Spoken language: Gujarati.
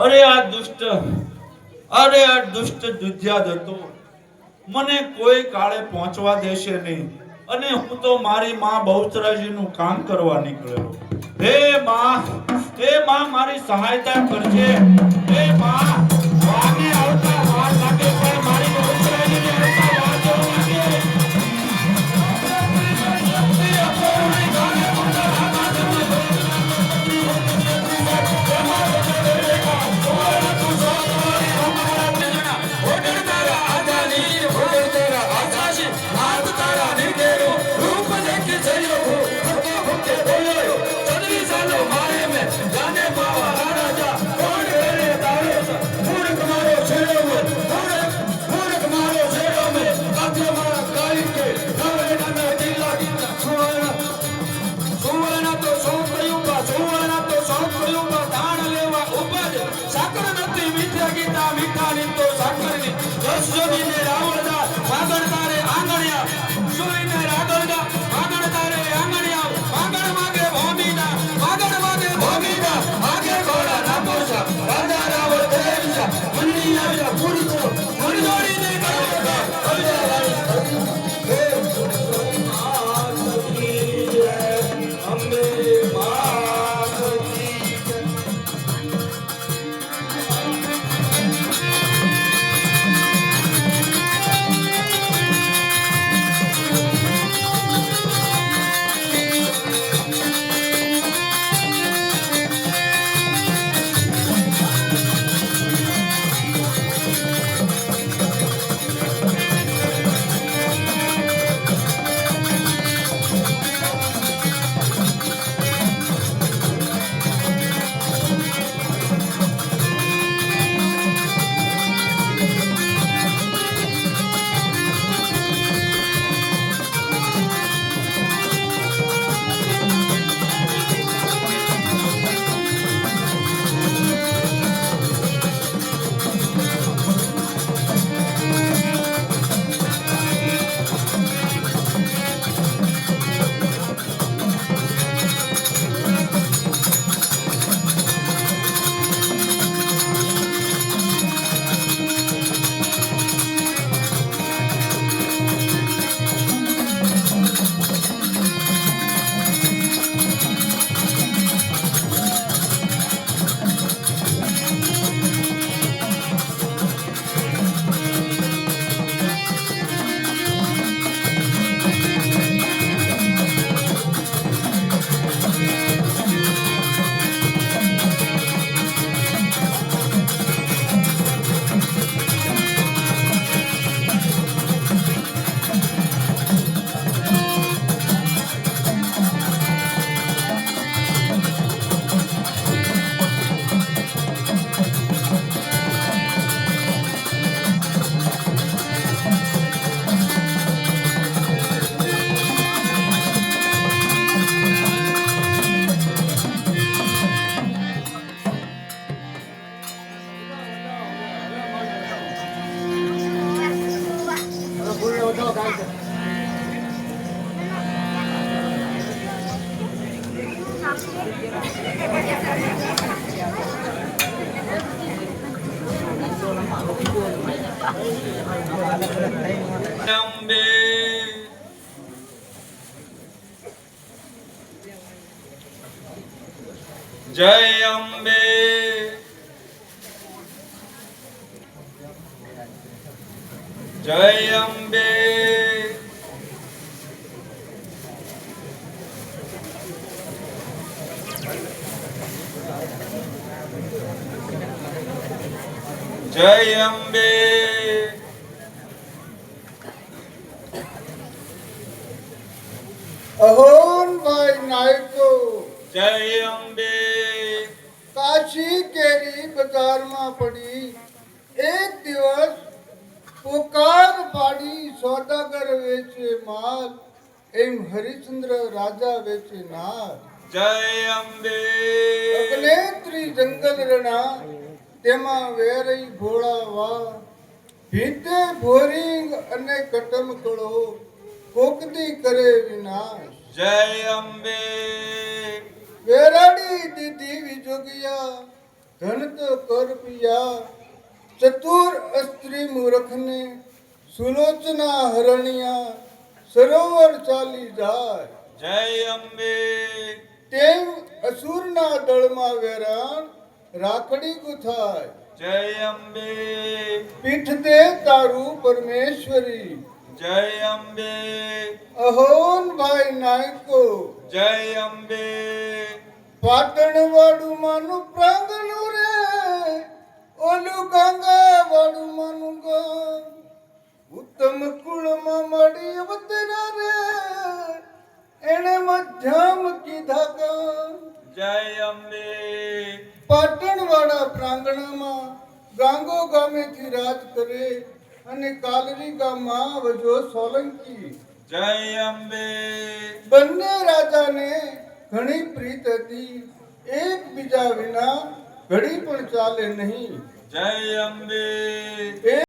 અરે આ દુષ્ટ દુધ્યાદ હતો, મને કોઈ કાળે પહોંચવા દેશે નહીં અને હું તો મારી માં બહુચરાજીનું કામ કરવા નીકળ્યો. હે માં મારી સહાયતા કરજે. હે માં, વાને આવતા વાર લાગે પણ મારી બહુચરાજીને આવતા વાર જેવું લાગે. જય અંબે. જય અંબે. જય અંબે. અહોન ભાઈ નાયકો. જય અંબે. કાશી કેરી બજારમાં પડી, એક દિવસ પુકાર પાડી સોદાગર વેચે માલ, એમ હરિચંદ્ર રાજા વેચે નાર. જય અંબે. અગ્નેત્રી જંગલ રણા, તેમાં વેરઈ ભોળા વા, ભીતે ભોરિંગ અને કટમ કળો, કોકદી કરે વિનાશ. જય અંબે. વેરાડી દીધી વિજોગિયા, ધન તો કર પિયા ચતુર સ્ત્રી મૂર્ખને સુલોચના હરણિયા સરોવર ચાલી જાય. જય અંબે. તેમ અસુરના દળમાં વેરાણ રાખડી ગુથાય. જય અંબે. પીઠ દે તારું પરમેશ્વરી. જય અંબે. અહોન ભાઈ નાયકો. જય અંબે. પાટણ વાળું માનું પ્રાંગણું રે ઓલું ગંગા વાળું માનું ગામ. ઉત્તમ કુળમાં મળી અવતરા રે એને મધ્યમ કીધા ગામ. જય અંબે. પાટણ વાળા પ્રાંગણમાં ગાંગો ગામેથી રાજ કરે અને કાલરી ગામમાં વજો સોલંકી. જય અંબે. બંને રાજાને ઘણી પ્રીત હતી. એકબીજા વિના ઘડી પણ ચાલે નહીં. જય અંબે. એ